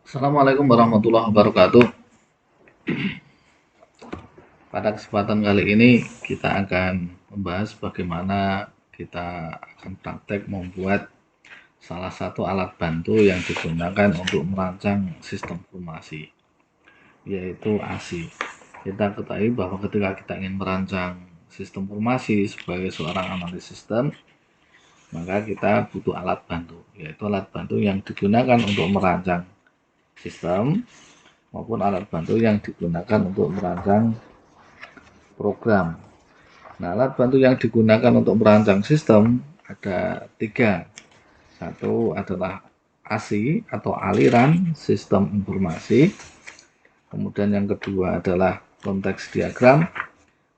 Assalamualaikum warahmatullahi wabarakatuh. Pada kesempatan kali ini kita akan membahas bagaimana kita akan praktek membuat salah satu alat bantu yang digunakan untuk merancang sistem informasi, yaitu ASI. Kita ketahui bahwa ketika kita ingin merancang sistem informasi sebagai seorang analis sistem, maka kita butuh alat bantu, yaitu alat bantu yang digunakan untuk merancang sistem maupun alat bantu yang digunakan untuk merancang program. Nah, alat bantu yang digunakan untuk merancang sistem ada tiga. Satu adalah ASI atau aliran sistem informasi. Kemudian yang kedua adalah konteks diagram.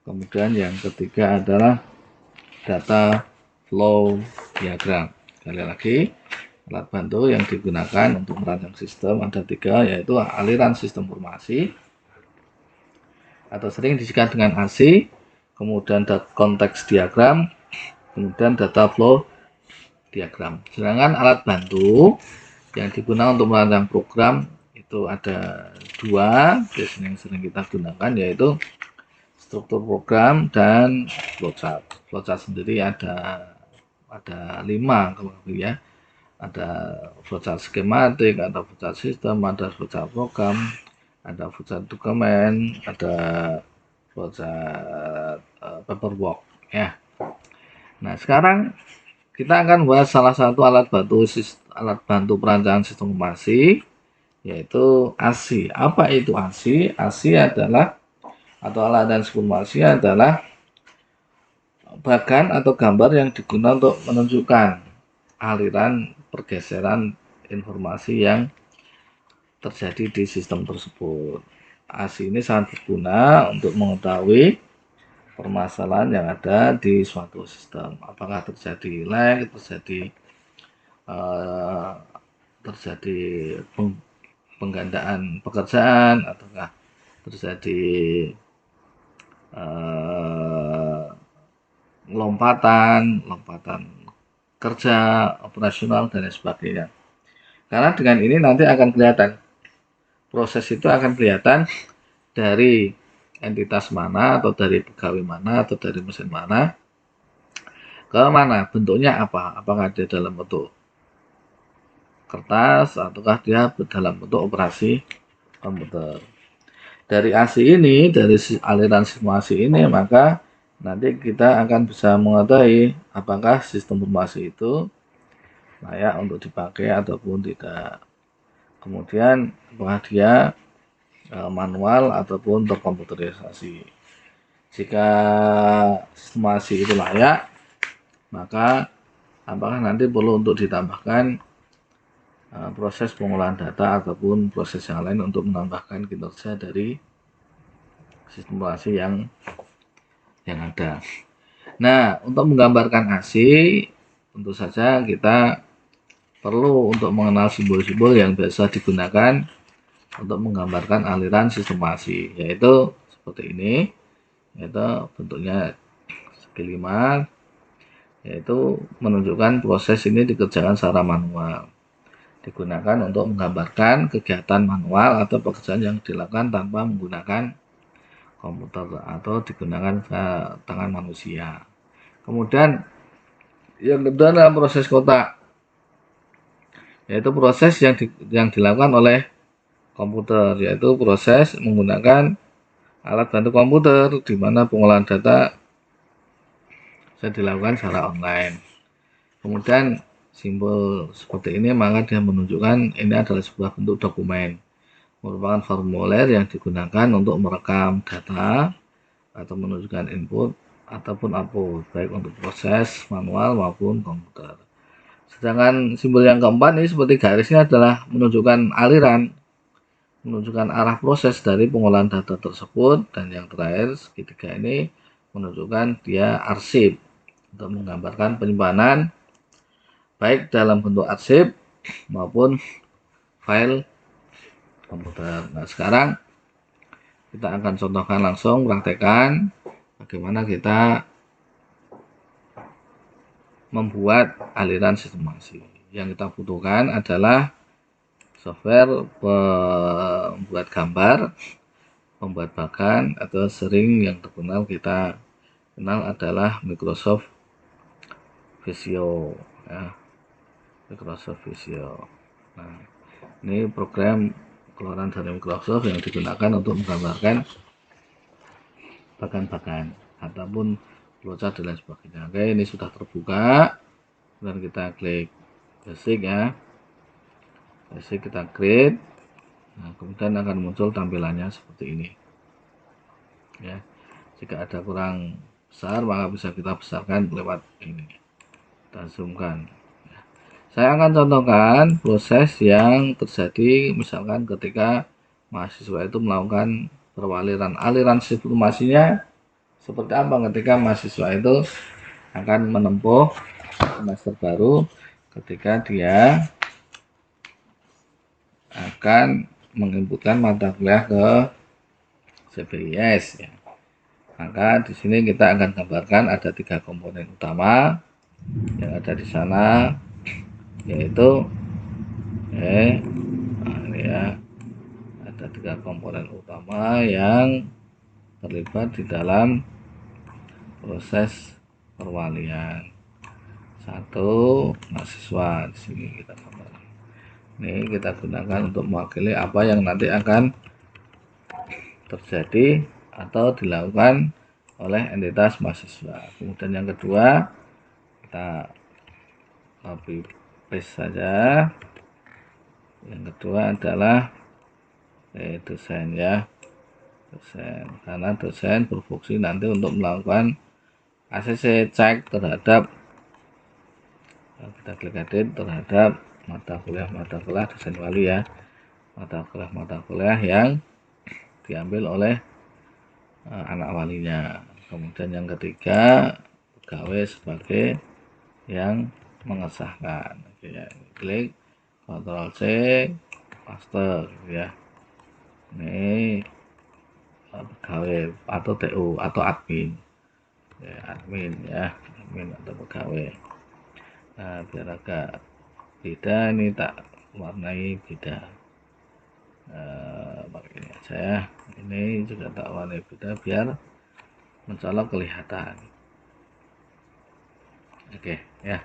Kemudian yang ketiga adalah data flow diagram. Sekali lagi, alat bantu yang digunakan untuk merancang sistem ada tiga, yaitu aliran sistem informasi atau sering disingkat dengan ASI, kemudian konteks diagram, kemudian data flow diagram. Sedangkan alat bantu yang digunakan untuk merancang program itu ada dua, biasanya yang sering kita gunakan, yaitu struktur program dan flowchart. Flowchart sendiri ada 5 kalau ya. Ada flowchart skematik, ada flowchart sistem, ada flowchart program, ada flowchart dokumen, ada flowchart paperwork ya. Nah, sekarang kita akan bahas salah satu alat bantu perancangan sistem informasi, yaitu ASI. Apa itu ASI? ASI adalah atau alat dan informasi adalah bagan atau gambar yang digunakan untuk menunjukkan aliran pergeseran informasi yang terjadi di sistem tersebut. ASI ini sangat berguna untuk mengetahui permasalahan yang ada di suatu sistem. Apakah terjadi lag, uh, terjadi penggandaan pekerjaan, ataukah terjadi lompatan kerja, operasional, dan sebagainya. Karena dengan ini nanti akan kelihatan, proses itu akan kelihatan dari entitas mana, atau dari pegawai mana, atau dari mesin mana, ke mana, bentuknya apa, apakah dia dalam bentuk kertas, ataukah dia dalam bentuk operasi komputer. Dari ASI ini, dari aliran simulasi ini, maka nanti kita akan bisa mengetahui apakah sistem informasi itu layak untuk dipakai ataupun tidak. Kemudian apakah dia manual ataupun terkomputerisasi. Jika simulasi itu layak, maka apakah nanti perlu untuk ditambahkan proses pengolahan data ataupun proses yang lain untuk menambahkan kinerja dari simulasi yang ada. Nah, untuk menggambarkan ASI, tentu saja kita perlu untuk mengenal simbol-simbol yang biasa digunakan untuk menggambarkan aliran sistem ASI, yaitu seperti ini, yaitu bentuknya segi 5, yaitu menunjukkan proses ini dikerjakan secara manual. Digunakan untuk menggambarkan kegiatan manual atau pekerjaan yang dilakukan tanpa menggunakan komputer atau digunakan tangan manusia. Kemudian yang kedua adalah proses kotak, yaitu proses yang dilakukan oleh komputer, yaitu proses menggunakan alat bantu komputer di mana pengolahan data bisa dilakukan secara online. Kemudian simbol seperti ini maka dia menunjukkan ini adalah sebuah bentuk dokumen, merupakan formulir yang digunakan untuk merekam data atau menunjukkan input ataupun output, baik untuk proses manual maupun komputer. Sedangkan simbol yang keempat ini seperti garisnya adalah menunjukkan aliran, menunjukkan arah proses dari pengolahan data tersebut, dan yang terakhir segitiga ini menunjukkan dia arsip untuk menggambarkan penyimpanan baik dalam bentuk arsip maupun file komputer. Nah, sekarang kita akan contohkan langsung, praktekkan bagaimana kita membuat aliran sistem ASI. Yang kita butuhkan adalah software pembuat gambar, pembuat bahkan atau sering yang terkenal kita kenal adalah Microsoft Visio ya, Microsoft Visio. Nah, ini program keluaran dari Microsoft yang digunakan untuk menggambarkan bahkan ataupun flowchart dan lain sebagainya. Oke, ini sudah terbuka dan kita klik basic ya, basic kita create. Nah, kemudian akan muncul tampilannya seperti ini ya. Jika ada kurang besar maka bisa kita besarkan lewat ini, kita zoomkan. Saya akan contohkan proses yang terjadi misalkan ketika mahasiswa itu melakukan perwaliran. Aliran informasinya seperti apa ketika mahasiswa itu akan menempuh semester baru, ketika dia akan menginputkan mata kuliah ke CPIS ya. Maka di sini kita akan gambarkan ada 3 komponen utama yang ada di sana, yaitu ini ya, ada 3 komponen utama yang terlibat di dalam proses perwalian. 1, mahasiswa. Di sini kita gambarkan. Ini kita gunakan untuk mewakili apa yang nanti akan terjadi atau dilakukan oleh entitas mahasiswa. Kemudian yang kedua, kita copy paste saja. Yang kedua adalah dosen ya, dosen, karena dosen berfungsi nanti untuk melakukan ACC cek terhadap, kita klik edit, terhadap mata kuliah dosen wali ya, mata kuliah yang diambil oleh anak walinya. Kemudian yang ketiga, pegawai sebagai yang mengesahkan. Oke ya, klik Ctrl C, paste ya. Ini pegawai atau TU atau admin ya, admin atau pegawai. Nah, biar agak beda ini tak warnai beda, pakai ini aja ya. Ini juga tak warnai beda biar mencolok kelihatan. Oke ya.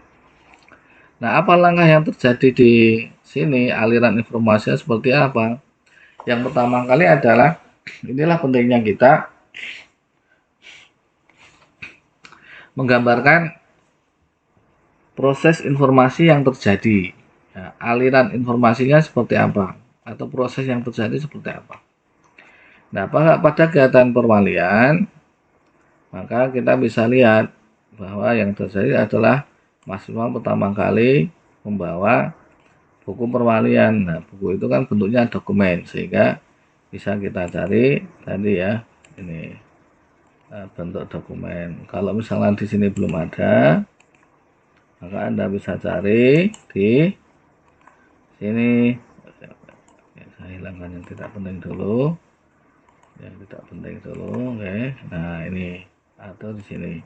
Nah, apa langkah yang terjadi di sini, aliran informasinya seperti apa? Yang pertama kali adalah, inilah pentingnya kita menggambarkan proses informasi yang terjadi. Ya, aliran informasinya seperti apa, atau proses yang terjadi seperti apa. Nah, pada kegiatan perwalian, maka kita bisa lihat bahwa yang terjadi adalah mahasiswa pertama kali membawa buku perwalian. Nah, buku itu kan bentuknya dokumen, sehingga bisa kita cari tadi ya, ini bentuk dokumen. Kalau misalnya di sini belum ada, maka Anda bisa cari di sini. Saya hilangkan yang tidak penting dulu, oke. Nah, ini atau di sini,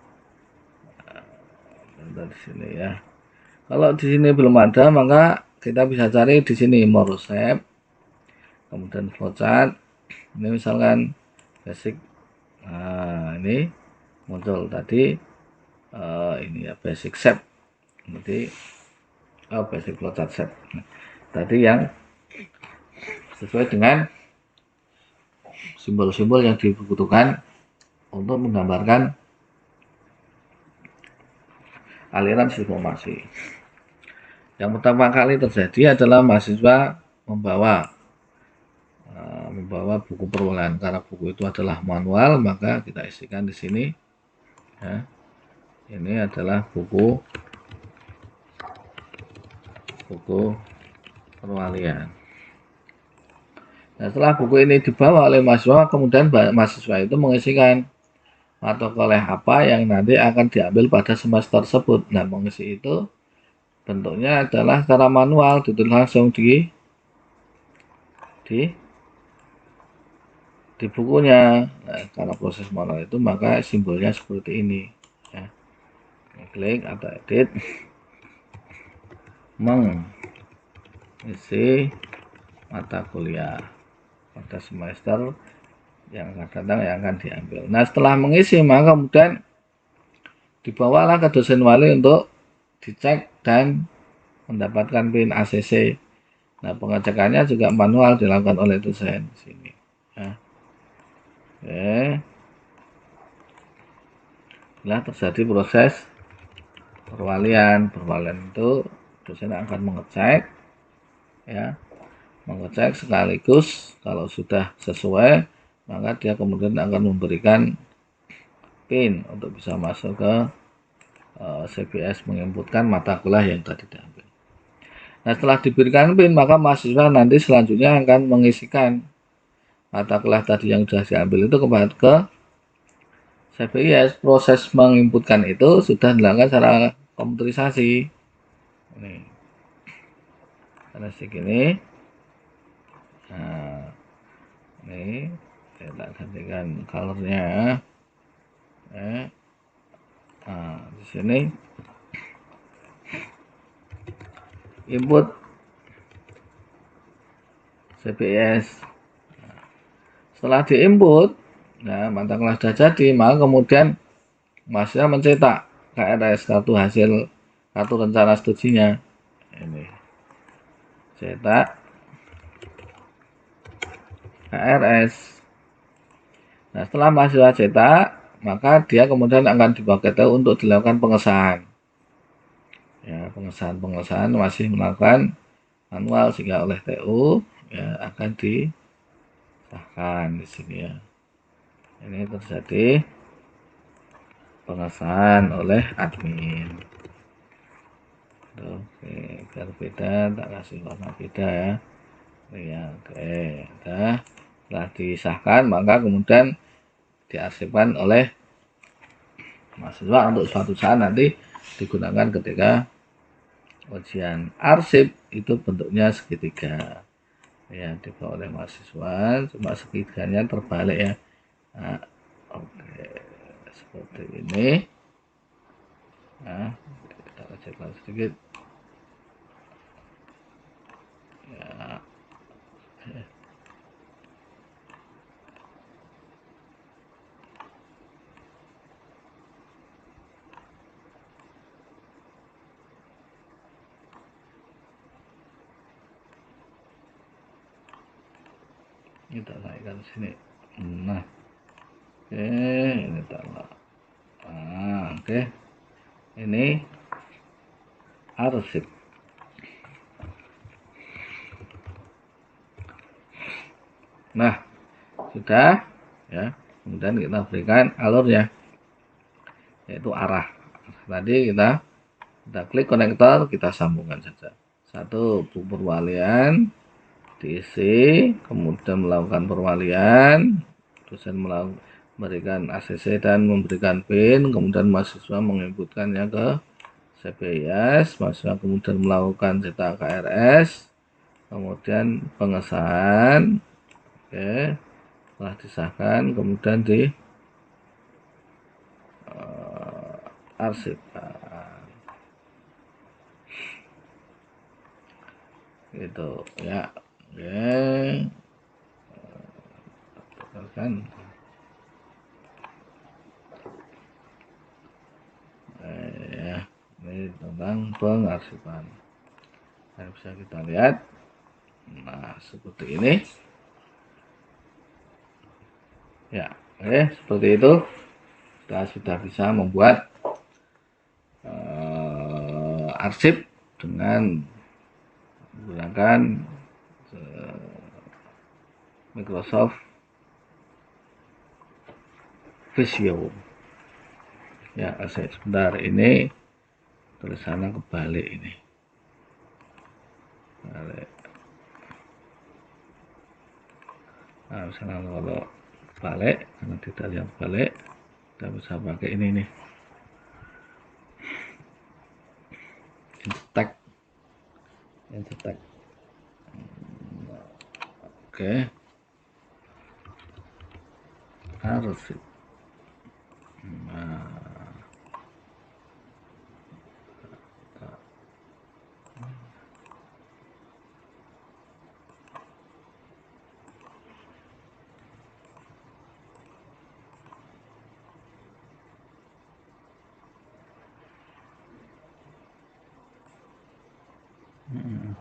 di sini ya. Kalau di sini belum ada, maka kita bisa cari di sini more resep, kemudian flowchart. Ini misalkan basic. Nah, ini muncul tadi ini ya, basic shape. Jadi basic flowchart shape. Nah, tadi yang sesuai dengan simbol-simbol yang dibutuhkan untuk menggambarkan aliran informasi. Yang pertama kali terjadi adalah mahasiswa membawa buku perwalian. Karena buku itu adalah manual, maka kita isikan di sini ya. Ini adalah buku perwalian. Nah, setelah buku ini dibawa oleh mahasiswa, kemudian mahasiswa itu mengisikan mata kuliah apa yang nanti akan diambil pada semester tersebut. Nah, mengisi itu bentuknya adalah secara manual, ditulis langsung di bukunya. Nah, karena proses manual itu maka simbolnya seperti ini ya. Klik atau edit, mengisi mata kuliah pada semester yang akan datang yang akan diambil. Nah, setelah mengisi maka kemudian dibawalah ke dosen wali untuk dicek dan mendapatkan PIN ACC. Nah, pengecekannya juga manual dilakukan oleh dosen di sini. Ya. Oke. Setelah terjadi proses perwalian itu dosen akan mengecek, ya, mengecek sekaligus kalau sudah sesuai maka dia kemudian akan memberikan PIN untuk bisa masuk ke CBS menginputkan mata kuliah yang tadi diambil. Nah, setelah diberikan PIN maka mahasiswa nanti selanjutnya akan mengisikan mata kuliah tadi yang sudah diambil itu kembali ke CBS. Proses menginputkan itu sudah dilakukan secara komputerisasi. Ini statistik ini. Nah, ini kita gantikan colornya. Nah, di sini input CBS. Setelah diinput, nah mata kuliah sudah jadi, maka kemudian mahasiswa mencetak KRS, kartu hasil kartu rencana studinya. Ini cetak KRS. Nah, setelah mahasiswa cetak, maka dia kemudian akan dibawa ke TU untuk dilakukan pengesahan. Ya, pengesahan masih melakukan manual sehingga oleh TU ya akan disahkan di sini ya. Ini terjadi pengesahan oleh admin. Oke, biar beda, tak kasih warna beda ya. Ya, oke, udah. Setelah disahkan, maka kemudian diarsipkan oleh mahasiswa untuk suatu saat nanti digunakan ketika ujian. Arsip itu bentuknya segitiga. Ya, dibawa oleh mahasiswa, cuma segitiganya terbalik ya. Nah, oke, seperti ini. Nah, kita kecilkan sedikit. Ya, kita naikkan sini. Nah, oke, ini tambah. Nah, oke, ini arsip. Nah, sudah ya. Kemudian kita berikan alurnya, yaitu arah. Tadi kita klik konektor, kita sambungkan saja. Satu, perwalian diisi, kemudian melakukan perwalian, dosen memberikan ACC dan memberikan PIN, kemudian mahasiswa menginputkannya ke CBS, mahasiswa kemudian melakukan cetak KRS, kemudian pengesahan, oke, setelah disahkan kemudian di arsipkan, gitu ya. Oke, kan ya, ini tentang pengarsipan. Nah, bisa kita lihat. Nah, seperti ini. Ya, oke, seperti itu. Kita sudah bisa membuat arsip dengan menggunakan Microsoft Visio. Ya, sebentar, ini tulisannya kebalik ini. Balik. Nah, misalnya kalau balik, karena tidak lihat balik, kita bisa pakai ini nih. Instek. Oke. Arsip. Nah, Hmm.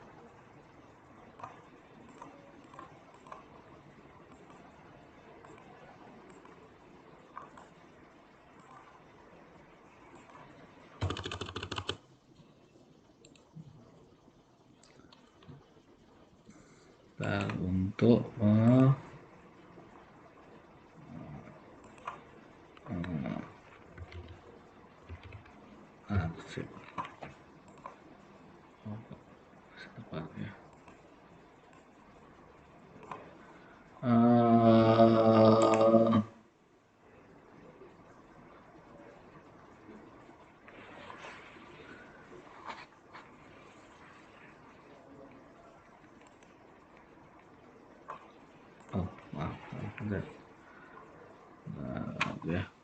Nah, untuk arsip apa ya? Eh, oh, maaf, bentar. Nah, ya.